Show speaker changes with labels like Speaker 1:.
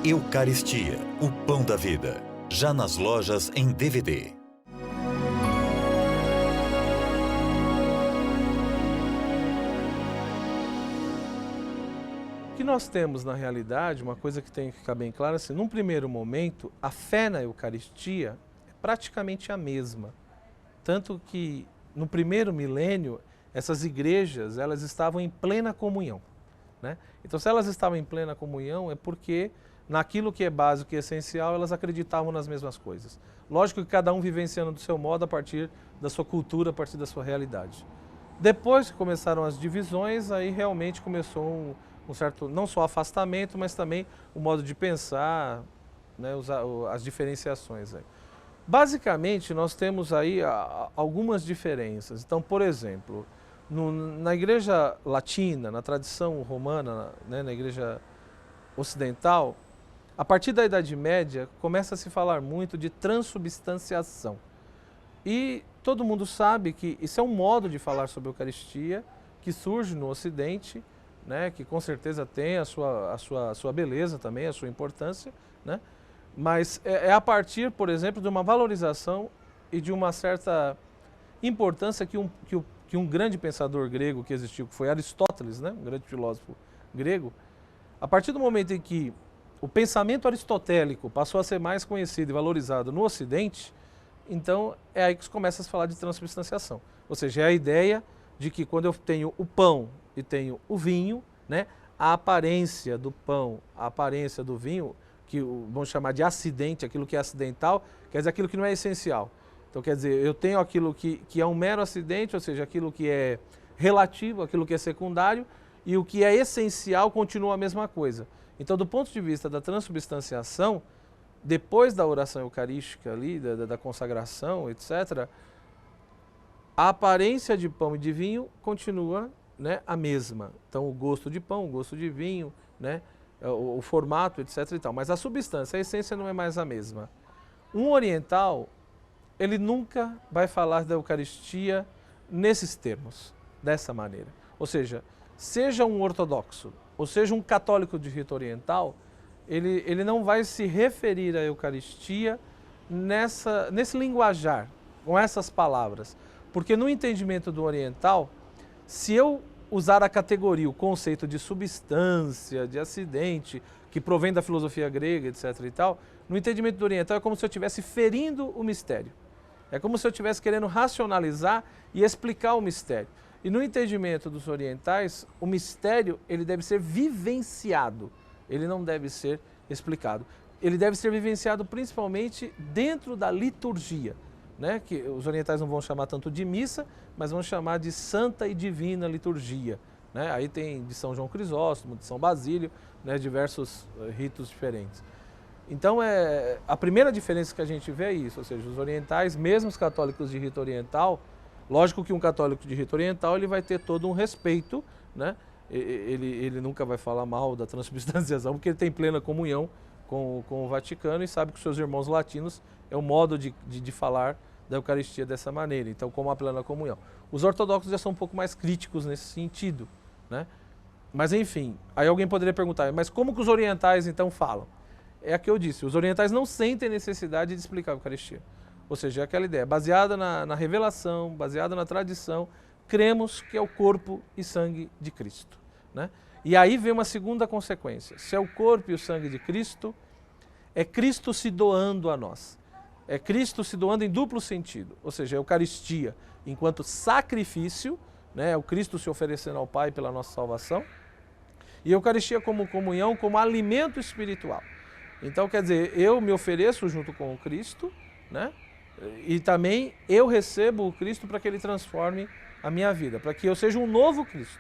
Speaker 1: Eucaristia, o pão da vida. Já nas lojas em DVD.
Speaker 2: O que nós temos na realidade, uma coisa que tem que ficar bem clara, assim, num primeiro momento, a fé na Eucaristia é praticamente a mesma. Tanto que no primeiro milênio, essas igrejas elas estavam em plena comunhão, né? Então, se elas estavam em plena comunhão, é porque naquilo que é básico e essencial, elas acreditavam nas mesmas coisas. Lógico que cada um vivenciando do seu modo, a partir da sua cultura, a partir da sua realidade. Depois que começaram as divisões, aí realmente começou um certo, não só afastamento, mas também o modo de pensar, né, as diferenciações aí. Basicamente, nós temos aí algumas diferenças. Então, por exemplo, na igreja latina, na tradição romana, né, na igreja ocidental, a partir da Idade Média, começa a se falar muito de transubstanciação. E todo mundo sabe que isso é um modo de falar sobre a Eucaristia que surge no Ocidente, né, que com certeza tem a sua beleza também, a sua importância, né? Mas é a partir, por exemplo, de uma valorização e de uma certa importância que um grande pensador grego que existiu, que foi Aristóteles, né, um grande filósofo grego, a partir do momento em que o pensamento aristotélico passou a ser mais conhecido e valorizado no Ocidente, então é aí que se começa a se falar de transubstanciação. Ou seja, é a ideia de que quando eu tenho o pão e tenho o vinho, né, a aparência do pão, a aparência do vinho, que vamos chamar de acidente, aquilo que é acidental, quer dizer aquilo que não é essencial. Então quer dizer, eu tenho aquilo que é um mero acidente, ou seja, aquilo que é relativo, aquilo que é secundário, e o que é essencial continua a mesma coisa. Então, do ponto de vista da transubstanciação, depois da oração eucarística ali, da consagração, etc., a aparência de pão e de vinho continua, né, a mesma. Então, o gosto de pão, o gosto de vinho, né, o formato, etc. e tal. Mas a substância, a essência não é mais a mesma. Um oriental, ele nunca vai falar da Eucaristia nesses termos, dessa maneira. Ou seja um ortodoxo, ou seja um católico de rito oriental, ele não vai se referir à Eucaristia nesse linguajar, com essas palavras. Porque no entendimento do oriental, se eu usar a categoria, o conceito de substância, de acidente, que provém da filosofia grega, etc. e tal, no entendimento do oriental é como se eu estivesse ferindo o mistério. É como se eu estivesse querendo racionalizar e explicar o mistério. E no entendimento dos orientais, o mistério ele deve ser vivenciado, ele não deve ser explicado. Ele deve ser vivenciado principalmente dentro da liturgia, né? Que os orientais não vão chamar tanto de missa, mas vão chamar de santa e divina liturgia, né? Aí tem de São João Crisóstomo, de São Basílio, né? Diversos ritos diferentes. Então, a primeira diferença que a gente vê é isso, ou seja, os orientais, mesmo os católicos de rito oriental, lógico que um católico de rito oriental ele vai ter todo um respeito, né? Ele nunca vai falar mal da transubstanciação, porque ele tem plena comunhão com o Vaticano e sabe que os seus irmãos latinos é o modo de falar da Eucaristia dessa maneira, então como a plena comunhão. Os ortodoxos já são um pouco mais críticos nesse sentido, né? Mas enfim, aí alguém poderia perguntar, mas como que os orientais então falam? É a que eu disse, os orientais não sentem necessidade de explicar a Eucaristia. Ou seja, é aquela ideia, baseada na revelação, baseada na tradição, cremos que é o corpo e sangue de Cristo, né? E aí vem uma segunda consequência. Se é o corpo e o sangue de Cristo, é Cristo se doando a nós. É Cristo se doando em duplo sentido. Ou seja, a Eucaristia enquanto sacrifício, né? É o Cristo se oferecendo ao Pai pela nossa salvação. E a Eucaristia como comunhão, como alimento espiritual. Então, quer dizer, eu me ofereço junto com o Cristo, né? E também eu recebo o Cristo para que Ele transforme a minha vida, para que eu seja um novo Cristo.